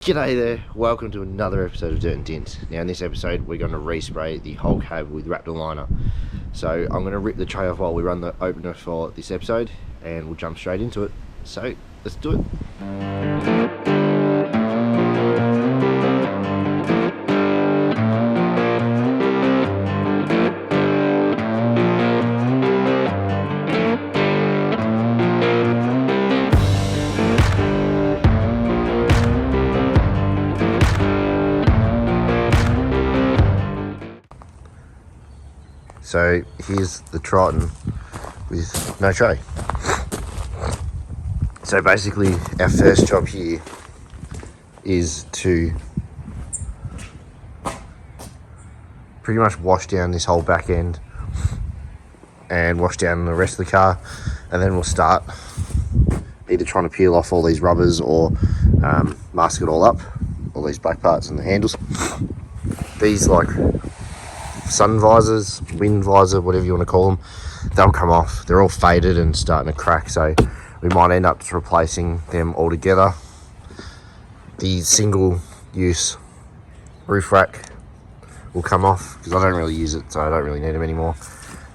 G'day there, welcome to another episode of Dirt and Dints. Now in this episode we're going to respray the whole cab with Raptor liner. So I'm going to rip the tray off while we run the opener for this episode and we'll jump straight into it. So let's do it. So here's the Triton with no tray. So basically our first job here is to pretty much wash down this whole back end and wash down the rest of the car, and then we'll start either trying to peel off all these rubbers or mask it all up, all these black parts and the handles. These like sun visors, wind visor, whatever you want to call them, they'll come off. They're all faded and starting to crack, so we might end up just replacing them altogether. The single use roof rack will come off because I don't really use it, so I don't really need them anymore.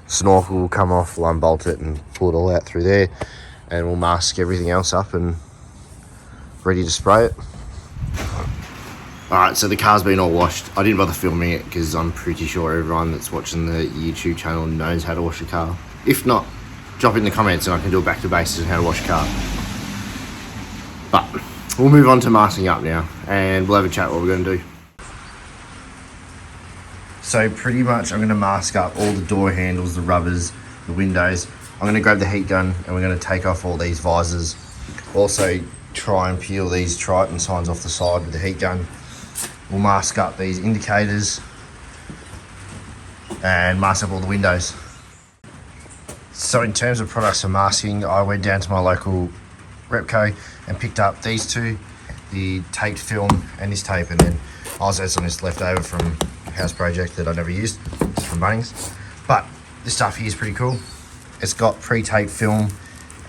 Snorkel will come off, we'll unbolt it and pull it all out through there, and we'll mask everything else up and ready to spray it. Alright, so the car's been all washed. I didn't bother filming it because I'm pretty sure everyone that's watching the YouTube channel knows how to wash a car. If not, drop it in the comments and I can do a back to basics on how to wash a car. But we'll move on to masking up now and we'll have a chat what we're going to do. So pretty much I'm going to mask up all the door handles, the rubbers, the windows. I'm going to grab the heat gun and we're going to take off all these visors. Also try and peel these Triton signs off the side with the heat gun. We'll mask up these indicators and mask up all the windows. So in terms of products for masking, I went down to my local Repco and picked up these two, the taped film and this tape, and then I also had some of this left over from a house project that I never used, it's from Bunnings. But this stuff here is pretty cool. It's got pre-taped film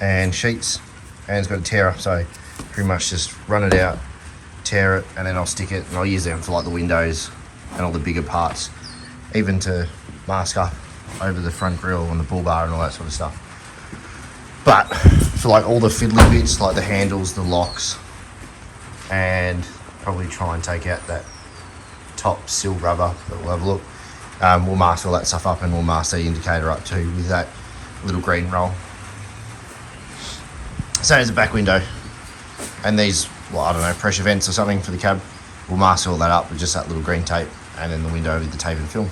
and sheets, and it's got a tearer, so pretty much just run it out, tear it, and then I'll stick it, and I'll use them for like the windows and all the bigger parts, even to mask up over the front grille and the bull bar and all that sort of stuff. But for like all the fiddly bits like the handles, the locks, and probably try and take out that top sill rubber, but we'll have a look. We'll mask all that stuff up, and we'll mask the indicator up too with that little green roll. So there's a back window and these, well, I don't know, pressure vents or something for the cab. We'll mask all that up with just that little green tape, and then the window with the tape and film.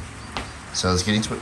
So let's get into it.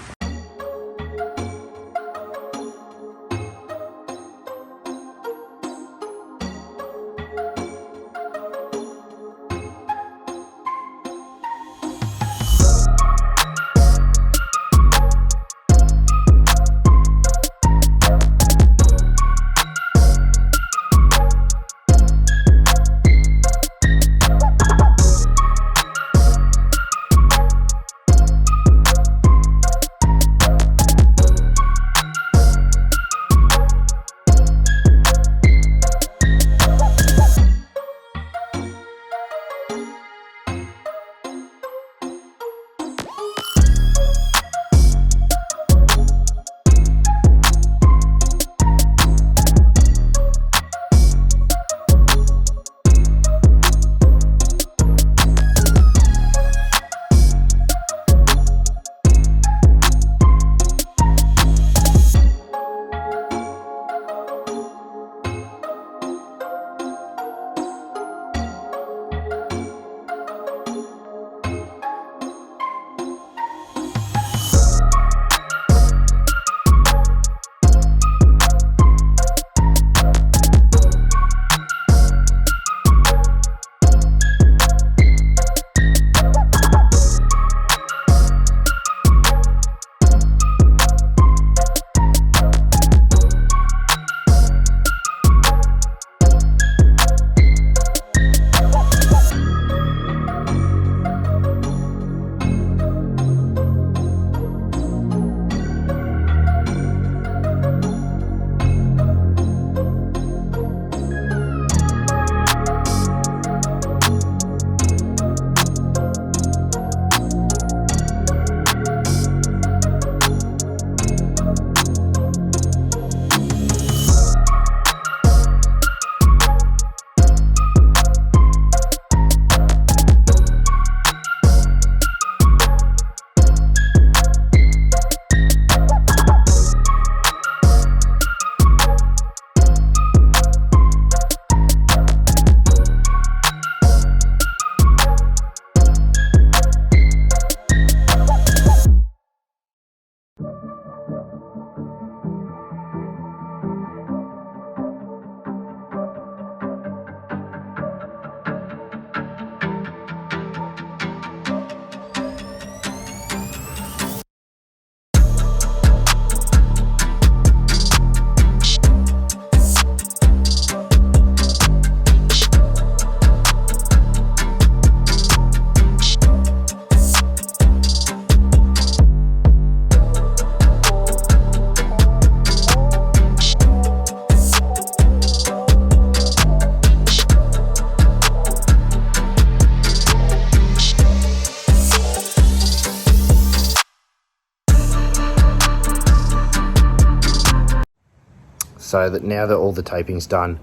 So that now that all the taping's done,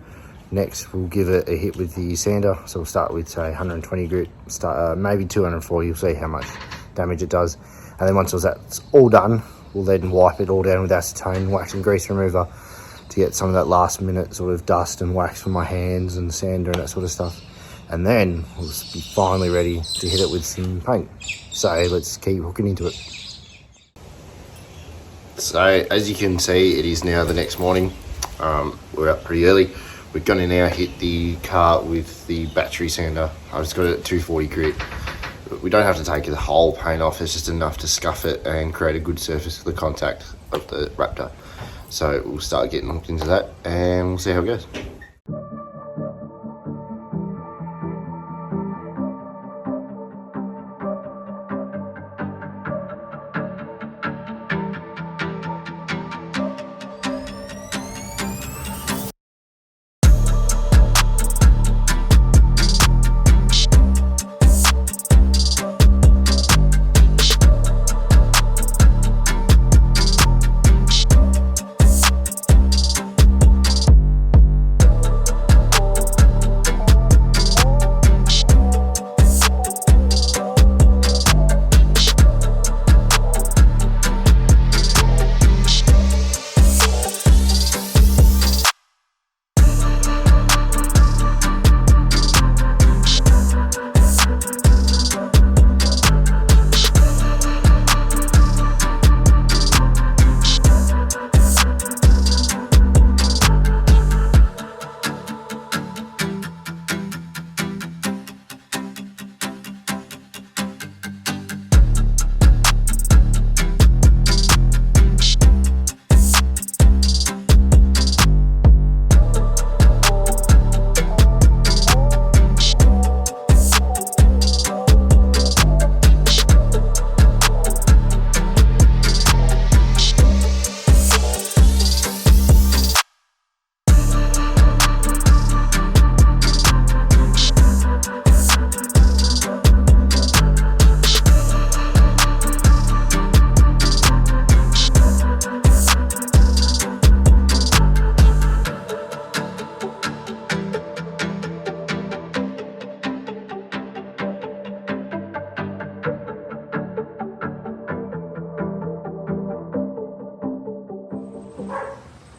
next we'll give it a hit with the sander. So we'll start with say 120 grit, maybe 240, you'll see how much damage it does. And then once that's all done, we'll then wipe it all down with acetone, wax and grease remover to get some of that last minute sort of dust and wax from my hands and sander and that sort of stuff. And then we'll be finally ready to hit it with some paint. So let's keep hooking into it. So as you can see, it is now the next morning. We're up pretty early. We're gonna now hit the car with the battery sander. I've just got it at 240 grit. We don't have to take the whole paint off, it's just enough to scuff it and create a good surface for the contact of the Raptor. So we'll start getting hooked into that and we'll see how it goes.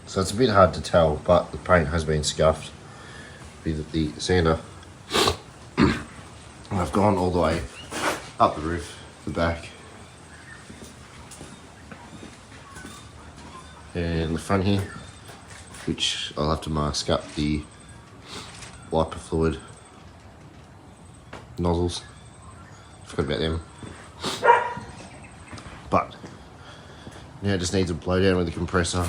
So it's a bit hard to tell, but the paint has been scuffed with the sander. And I've gone all the way up the roof, the back, and the front here, which I'll have to mask up the wiper fluid nozzles. Forgot about them. But now it just needs a blow down with the compressor,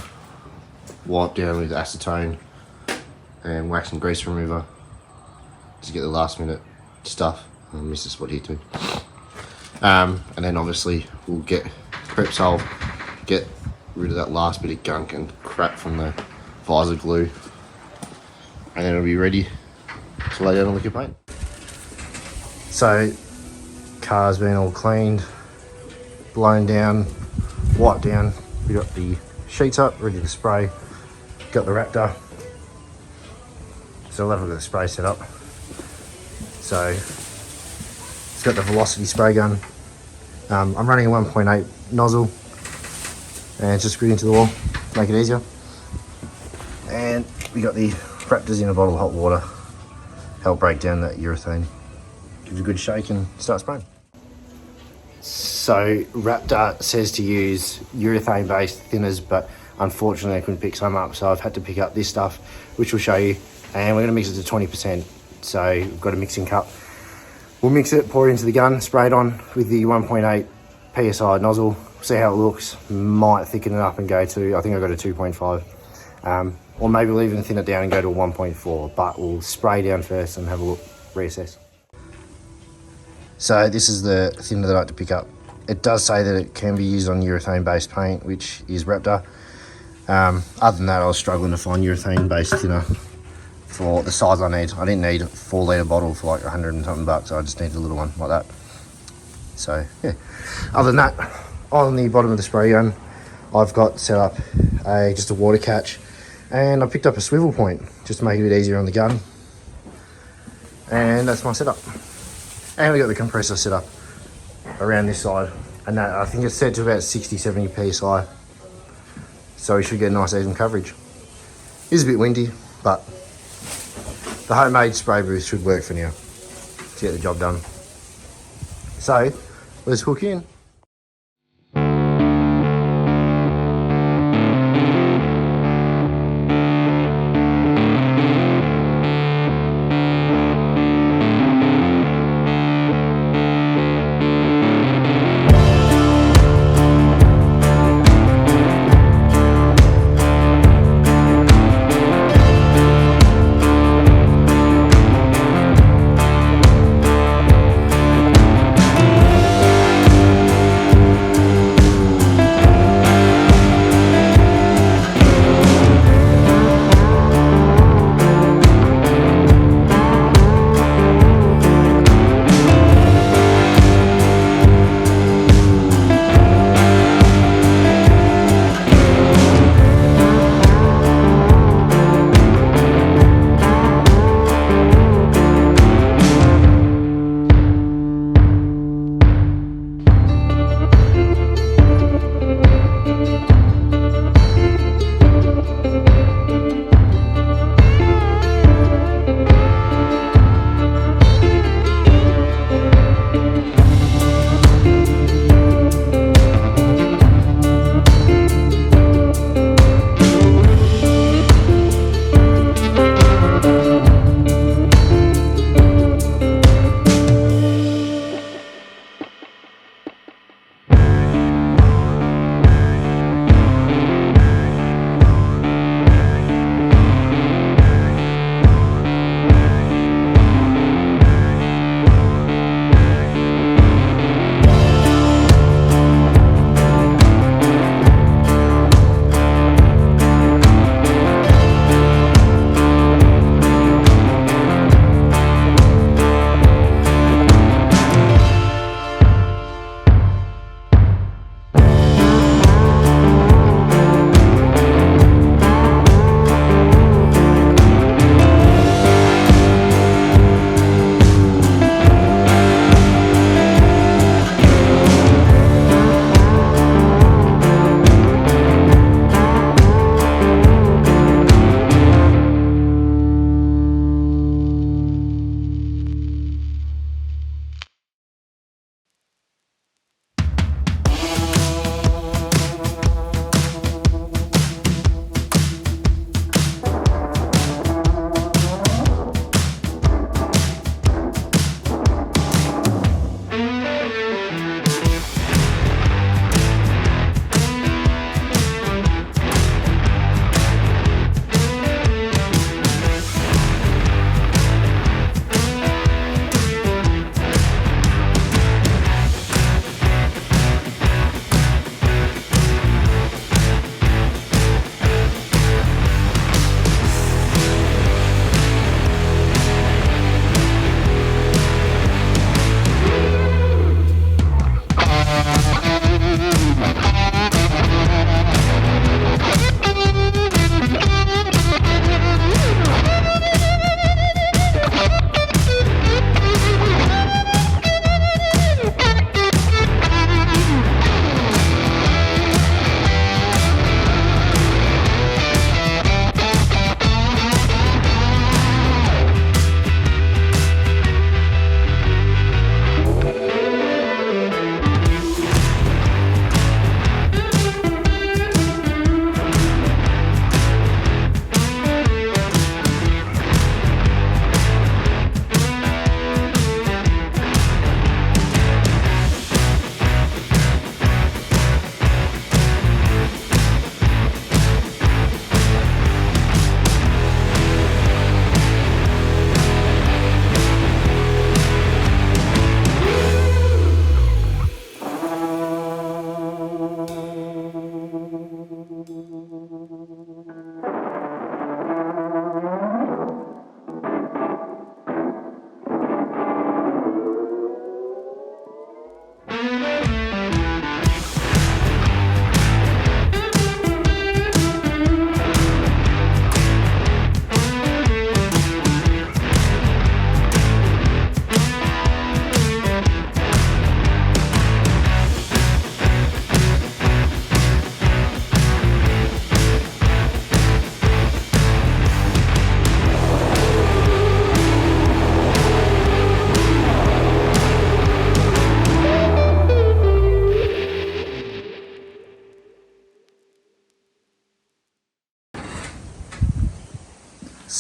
wipe down with acetone and wax and grease remover to get the last minute stuff. I'll miss this spot here too. And then obviously we'll get Repco, get rid of that last bit of gunk and crap from the visor glue, and then it'll be ready to lay down a lick of paint. So car's been all cleaned, blown down, wiped down. We got the sheets up, ready to spray. Got the Raptor. So I'll have a look at the spray set up. So it's got the velocity spray gun. I'm running a 1.8 nozzle and it's just screwed into the wall, make it easier. And we got the Raptors in a bottle of hot water, help break down that urethane. Give it a good shake and start spraying. So Raptor says to use urethane based thinners, but unfortunately I couldn't pick some up, so I've had to pick up this stuff, which we'll show you, and we're going to mix it to 20%. So we've got a mixing cup. We'll mix it, pour it into the gun, spray it on with the 1.8 PSI nozzle, see how it looks. Might thicken it up and go to, I think I got a 2.5. Or maybe we'll even thin it down and go to a 1.4, but we'll spray down first and have a look, reassess. So this is the thinner that I like to pick up. It does say that it can be used on urethane based paint, which is Raptor. Other than that, I was struggling to find urethane based thinner for the size I need. I didn't need a 4 litre bottle for like 100 and something bucks. I just needed a little one like that. So yeah, other than that, on the bottom of the spray gun, I've got set up just a water catch And I picked up a swivel point just to make it a bit easier on the gun. And that's my setup. And we got the compressor set up around this side. And that, I think it's set to about 60, 70 PSI. So we should get a nice even coverage. It is a bit windy, but the homemade spray booth should work for now to get the job done. So let's hook in.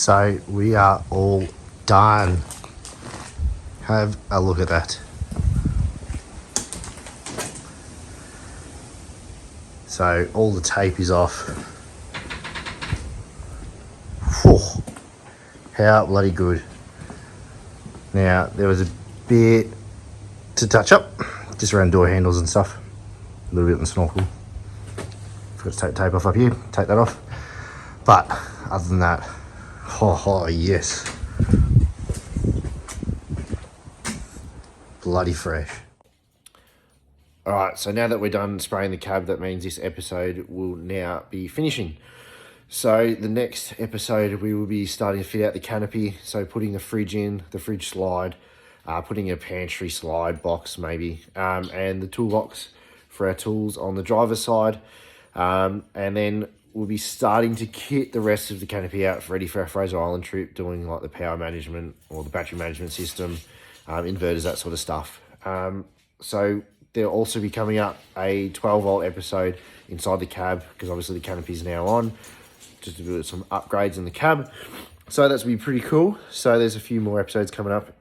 So we are all done. Have a look at that. So all the tape is off. Whew. How bloody good. Now there was a bit to touch up, just around door handles and stuff. A little bit on the snorkel. Forgot to take tape off up here, take that off. But other than that, oh yes. Bloody fresh. Alright, so now that we're done spraying the cab, that means this episode will now be finishing. So the next episode we will be starting to fit out the canopy, so putting the fridge in, the fridge slide, putting a pantry slide box maybe, and the toolbox for our tools on the driver's side. And then we'll be starting to kit the rest of the canopy out ready for our Fraser Island trip, doing like the power management or the battery management system, inverters, that sort of stuff. So there'll also be coming up a 12-volt episode inside the cab, because obviously the canopy is now on, just to do some upgrades in the cab. So that's going to be pretty cool. So there's a few more episodes coming up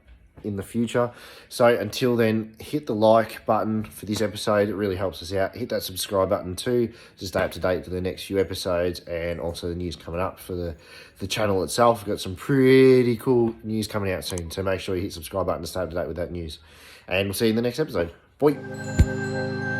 in the future. So until then, hit the like button for this episode. It really helps us out. Hit that subscribe button too to stay up to date for the next few episodes, and also the news coming up for the channel itself. We've got some pretty cool news coming out soon, so make sure you hit subscribe button to stay up to date with that news. And we'll see you in the next episode. Bye.